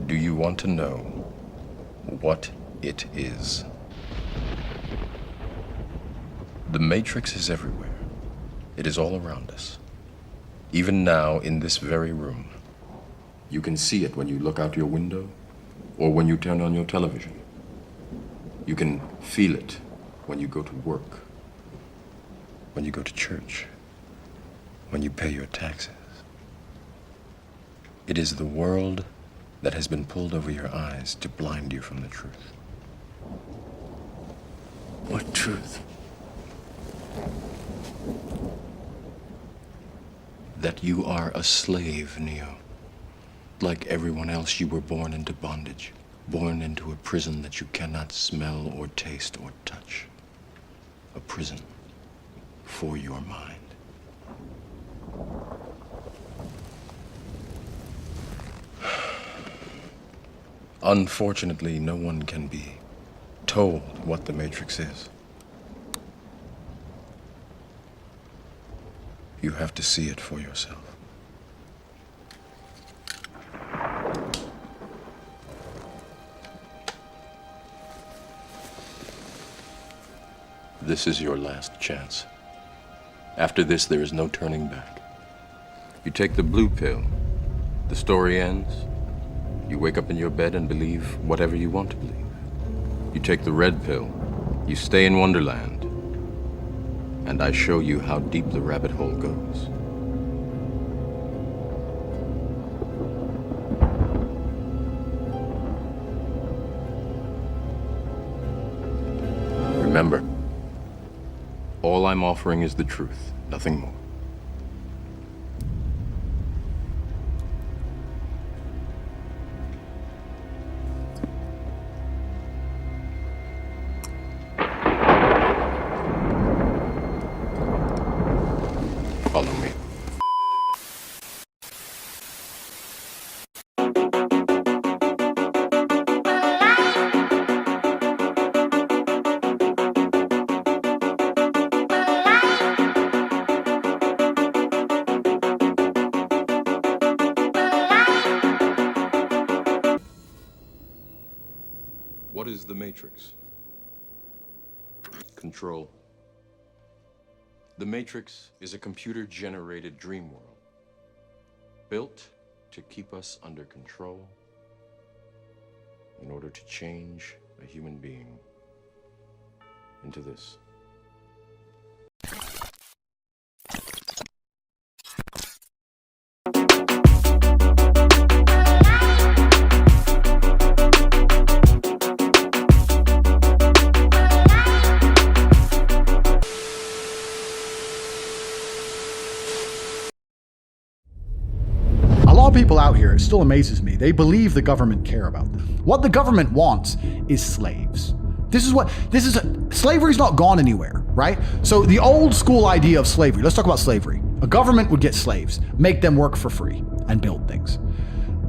Do you want to know what it is? The Matrix is everywhere. It is all around us. Even now, in this very room. You can see it when you look out your window or when you turn on your television. You can feel it when you go to work, when you go to church, when you pay your taxes. It is the world that has been pulled over your eyes to blind you from the truth. What truth? That you are a slave, Neo. Like everyone else, you were born into bondage, born into a prison that you cannot smell or taste or touch. A prison for your mind. Unfortunately, no one can be told what the Matrix is. You have to see it for yourself. This is your last chance. After this, there is no turning back. You take the blue pill, the story ends. You wake up in your bed and believe whatever you want to believe. You take the red pill, you stay in Wonderland, and I show you how deep the rabbit hole goes. Remember, all I'm offering is the truth, nothing more. Follow me. What is the Matrix? Control. The Matrix is a computer-generated dream world, built to keep us under control in order to change a human being into this. People out here, it still amazes me. They believe the government care about them. What the government wants is slaves. Slavery's not gone anywhere, right? So the old school idea of slavery, let's talk about slavery. A government would get slaves, make them work for free and build things.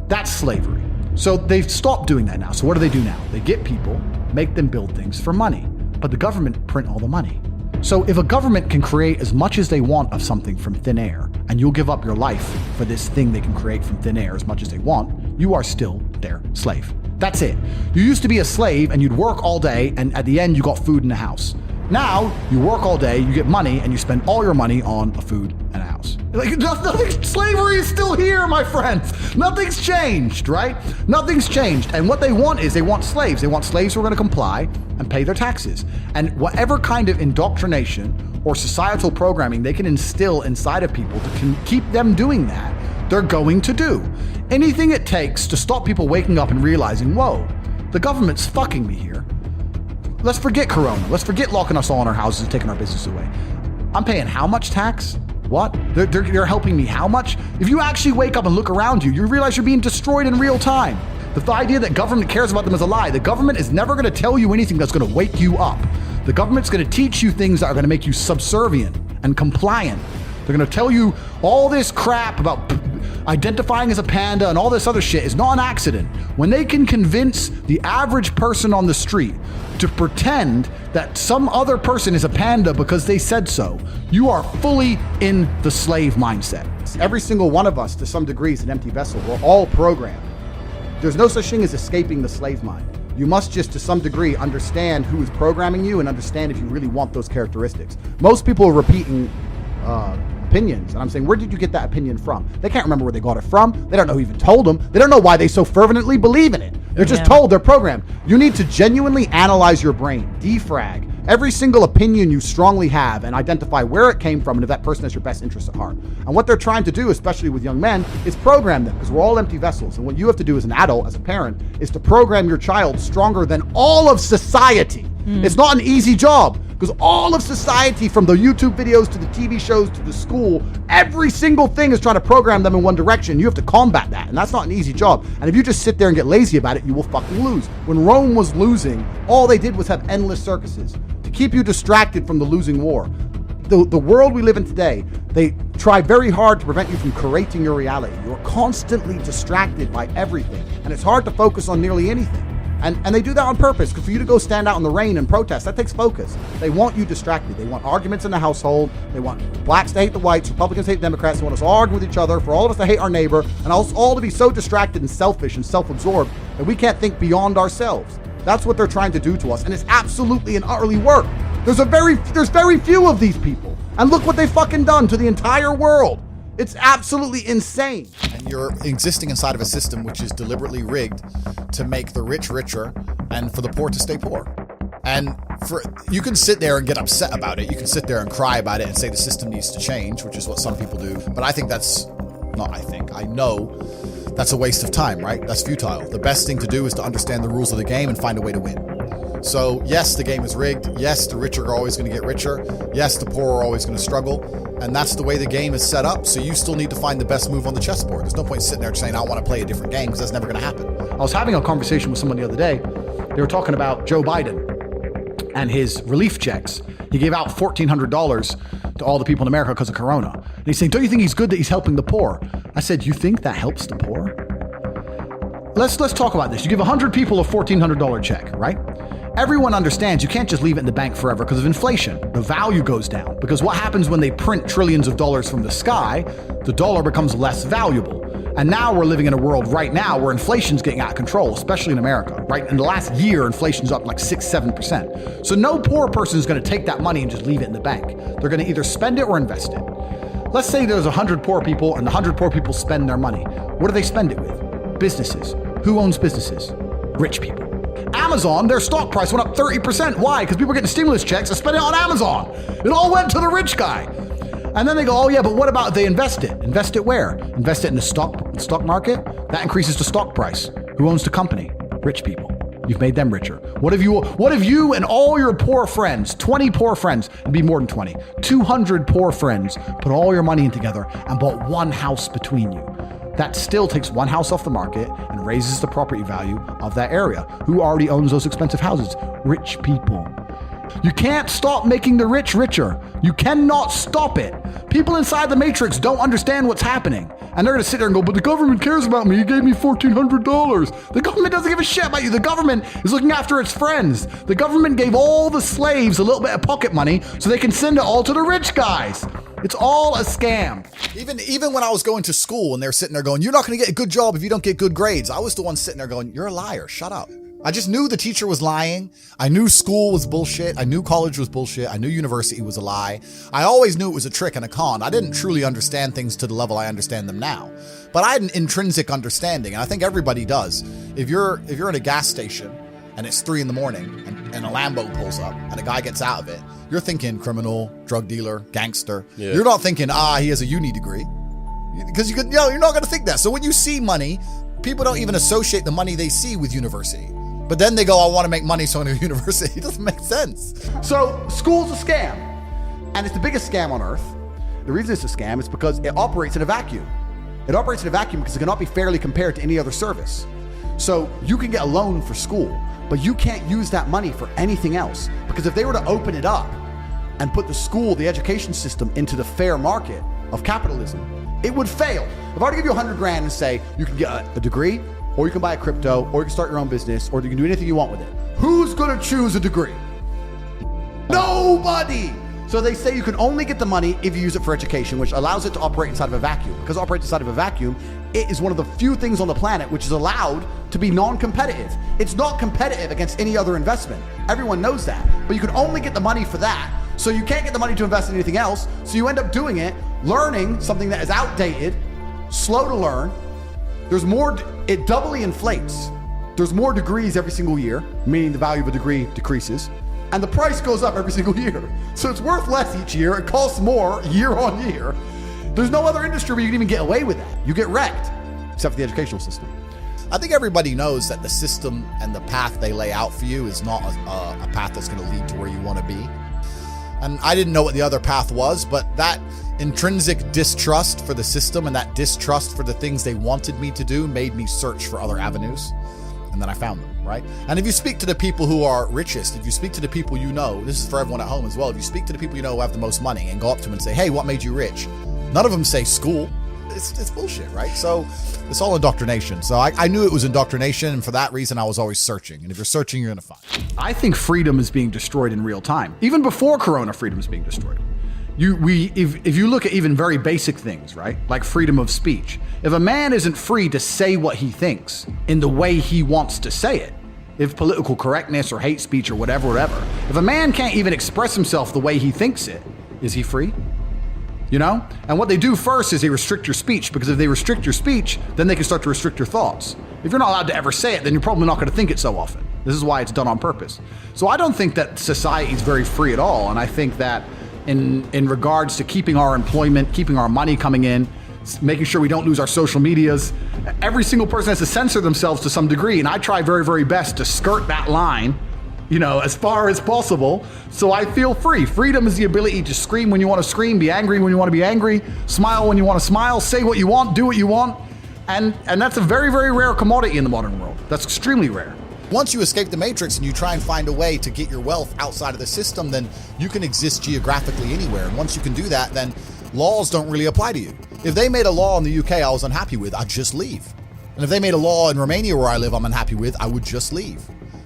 That's slavery. So they've stopped doing that now. So what do they do now? They get people, make them build things for money, but the government print all the money. So if a government can create as much as they want of something from thin air, and you'll give up your life for this thing they can create from thin air as much as they want, you are still their slave. That's it. You used to be a slave and you'd work all day, and at the end you got food in a house. Now you work all day, you get money, and you spend all your money on a food and a house. Like slavery is still here, my friends. Nothing's changed, right? Nothing's changed. And what they want is they want slaves. They want slaves who are going to comply and pay their taxes. And whatever kind of indoctrination or societal programming they can instill inside of people to keep them doing that, they're going to do. Anything it takes to stop people waking up and realizing, whoa, the government's fucking me here. Let's forget Corona. Let's forget locking us all in our houses and taking our business away. I'm paying how much tax? What? They're helping me how much? If you actually wake up and look around you, you realize you're being destroyed in real time. The idea that government cares about them is a lie. The government is never going to tell you anything that's going to wake you up. The government's going to teach you things that are going to make you subservient and compliant. They're going to tell you all this crap about identifying as a panda and all this other shit is not an accident. When they can convince the average person on the street to pretend that some other person is a panda because they said so, you are fully in the slave mindset. Every single one of us, to some degree, is an empty vessel. We're all programmed. There's no such thing as escaping the slave mind. You must just, to some degree, understand who is programming you and understand if you really want those characteristics. Most people are repeating opinions, and I'm saying, where did you get that opinion from? They can't remember where they got it from. They don't know who even told them. They don't know why they so fervently believe in it. They're just told, they're programmed. You need to genuinely analyze your brain, defrag every single opinion you strongly have and identify where it came from and if that person has your best interest at heart. And what they're trying to do, especially with young men, is program them, because we're all empty vessels. And what you have to do as an adult, as a parent, is to program your child stronger than all of society. It's not an easy job, because all of society, from the YouTube videos to the TV shows to the school, every single thing is trying to program them in one direction. You have to combat that, and that's not an easy job. And if you just sit there and get lazy about it, you will fucking lose. When Rome was losing, all they did was have endless circuses to keep you distracted from the losing war. The world we live in today, they try very hard to prevent you from creating your reality. You're constantly distracted by everything, and it's hard to focus on nearly anything. And they do that on purpose, because for you to go stand out in the rain and protest, that takes focus. They want you distracted. They want arguments in the household. They want blacks to hate the whites, Republicans to hate Democrats. They want us all arguing with each other, for all of us to hate our neighbor, and us all to be so distracted and selfish and self-absorbed that we can't think beyond ourselves. That's what they're trying to do to us, and it's absolutely and utterly work. There's very few of these people, and look what they've fucking done to the entire world. It's absolutely insane. And you're existing inside of a system which is deliberately rigged to make the rich richer and for the poor to stay poor. And you can sit there and get upset about it. You can sit there and cry about it and say the system needs to change, which is what some people do. But I know that's a waste of time, right? That's futile. The best thing to do is to understand the rules of the game and find a way to win. So yes, the game is rigged. Yes, the rich are always going to get richer. Yes, the poor are always going to struggle. And that's the way the game is set up. So you still need to find the best move on the chessboard. There's no point sitting there saying, I want to play a different game, because that's never going to happen. I was having a conversation with someone the other day. They were talking about Joe Biden and his relief checks. He gave out $1,400 to all the people in America because of Corona. And he's saying, don't you think he's good that he's helping the poor? I said, you think that helps the poor? Let's talk about this. You give 100 people a $1,400 check, right? Everyone understands you can't just leave it in the bank forever because of inflation. The value goes down, because what happens when they print trillions of dollars from the sky? The dollar becomes less valuable. And now we're living in a world right now where inflation's getting out of control, especially in America, right? In the last year, inflation's up like 6-7%. So no poor person is going to take that money and just leave it in the bank. They're going to either spend it or invest it. Let's say there's 100 poor people and the 100 poor people spend their money. What do they spend it with? Businesses. Who owns businesses? Rich people. Amazon, their stock price went up 30%. Why? Because people are getting stimulus checks and spending it on Amazon. It all went to the rich guy. And then they go, oh yeah, but what about they invest it? Invest it where? Invest it in the stock market? That increases the stock price. Who owns the company? Rich people. You've made them richer. What if you and all your poor friends, 20 poor friends, it'd be more than 20, 200 poor friends, put all your money in together and bought one house between you? That still takes one house off the market and raises the property value of that area. Who already owns those expensive houses? Rich people. You can't stop making the rich richer. You cannot stop it. People inside the matrix don't understand what's happening. And they're going to sit there and go, but the government cares about me. He gave me $1,400. The government doesn't give a shit about you. The government is looking after its friends. The government gave all the slaves a little bit of pocket money so they can send it all to the rich guys. It's all a scam. Even when I was going to school and they're sitting there going, you're not going to get a good job if you don't get good grades, I was the one sitting there going, you're a liar. Shut up. I just knew the teacher was lying. I knew school was bullshit. I knew college was bullshit. I knew university was a lie. I always knew it was a trick and a con. I didn't truly understand things to the level I understand them now. But I had an intrinsic understanding, and I think everybody does. If you're in a gas station and it's 3 a.m. and a Lambo pulls up and a guy gets out of it, you're thinking criminal, drug dealer, gangster. Yeah. You're not thinking, he has a uni degree. Because you're not going to think that. So when you see money, people don't even associate the money they see with university. But then they go, I want to make money, so I go to university. It doesn't make sense. So school's a scam. And it's the biggest scam on earth. The reason it's a scam is because it operates in a vacuum. It operates in a vacuum because it cannot be fairly compared to any other service. So you can get a loan for school, but you can't use that money for anything else. Because if they were to open it up and put the school, the education system, into the fair market of capitalism, it would fail. If I were to give you $100,000 and say you can get a degree, or you can buy a crypto, or you can start your own business, or you can do anything you want with it, who's gonna choose a degree? Nobody! So they say you can only get the money if you use it for education, which allows it to operate inside of a vacuum. Because it operates inside of a vacuum, it is one of the few things on the planet which is allowed to be non-competitive. It's not competitive against any other investment. Everyone knows that. But you can only get the money for that. So you can't get the money to invest in anything else. So you end up doing it, learning something that is outdated, slow to learn. There's more, it doubly inflates. There's more degrees every single year, meaning the value of a degree decreases. And the price goes up every single year. So it's worth less each year. It costs more year on year. There's no other industry where you can even get away with that. You get wrecked, except for the educational system. I think everybody knows that the system and the path they lay out for you is not a path that's going to lead to where you want to be. And I didn't know what the other path was, but that intrinsic distrust for the system and that distrust for the things they wanted me to do made me search for other avenues. And then I found them, right? And if you speak to the people who are richest, if you speak to the people you know, this is for everyone at home as well, if you speak to the people you know who have the most money and go up to them and say, hey, what made you rich? None of them say school. It's bullshit, right? So it's all indoctrination. So I knew it was indoctrination, and for that reason, I was always searching. And if you're searching, you're going to find. I think freedom is being destroyed in real time. Even before Corona, freedom is being destroyed. If you look at even very basic things, right? Like freedom of speech. If a man isn't free to say what he thinks in the way he wants to say it, if political correctness or hate speech or whatever, if a man can't even express himself the way he thinks it, is he free? You know? And what they do first is they restrict your speech, because if they restrict your speech, then they can start to restrict your thoughts. If you're not allowed to ever say it, then you're probably not going to think it so often. This is why it's done on purpose. So I don't think that society is very free at all. And I think that in regards to keeping our employment, keeping our money coming in, making sure we don't lose our social medias, every single person has to censor themselves to some degree. And I try very, very best to skirt that line, you know, as far as possible, so I feel free. Freedom is the ability to scream when you want to scream, be angry when you want to be angry, smile when you want to smile, say what you want, do what you want. And that's a very, very rare commodity in the modern world. That's extremely rare. Once you escape the matrix and you try and find a way to get your wealth outside of the system, then you can exist geographically anywhere. And once you can do that, then laws don't really apply to you. If they made a law in the UK I was unhappy with, I'd just leave. And if they made a law in Romania where I live I'm unhappy with, I would just leave.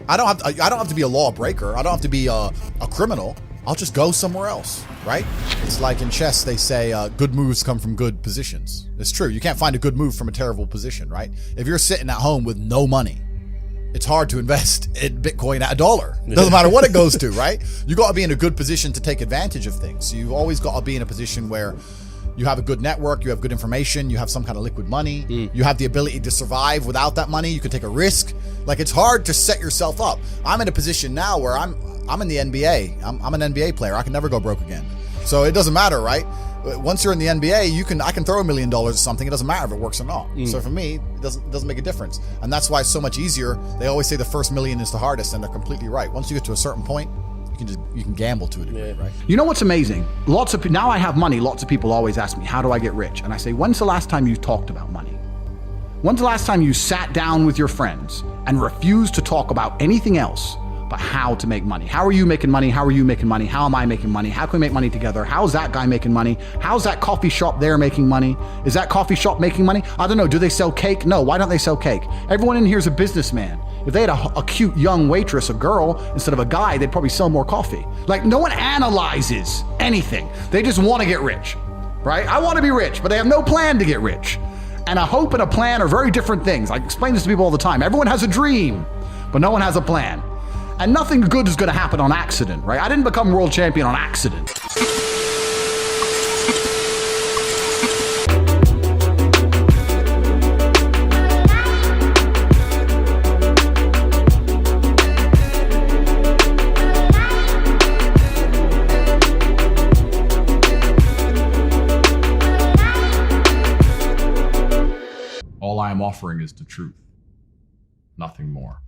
I don't have to be a lawbreaker. I don't have to be a criminal. I'll just go somewhere else, right? It's like in chess, they say good moves come from good positions. It's true. You can't find a good move from a terrible position, right? If you're sitting at home with no money, it's hard to invest in Bitcoin at $1. Doesn't matter what it goes to, right? You got to be in a good position to take advantage of things. You've always got to be in a position where you have a good network, you have good information, you have some kind of liquid money, you have the ability to survive without that money, you can take a risk. Like, it's hard to set yourself up. I'm in a position now where I'm in the NBA. I'm an NBA player. I can never go broke again. So it doesn't matter, right? Once you're in the NBA, I can throw $1 million at something. It doesn't matter if it works or not. So for me, it doesn't make a difference. And that's why it's so much easier. They always say the first million is the hardest, and they're completely right. Once you get to a certain point, you can gamble to a degree, right? You know what's amazing? Now I have money. Lots of people always ask me, how do I get rich? And I say, when's the last time you talked about money? When's the last time you sat down with your friends and refused to talk about anything else but how to make money? How are you making money? How are you making money? How am I making money? How can we make money together? How's that guy making money? How's that coffee shop there making money? Is that coffee shop making money? I don't know. Do they sell cake? No. Why don't they sell cake? Everyone in here is a businessman. If they had a cute young waitress, a girl, instead of a guy, they'd probably sell more coffee. Like, no one analyzes anything. They just want to get rich, right? I want to be rich, but they have no plan to get rich. And a hope and a plan are very different things. I explain this to people all the time. Everyone has a dream, but no one has a plan. And nothing good is going to happen on accident, right? I didn't become world champion on accident. All I am offering is the truth, nothing more.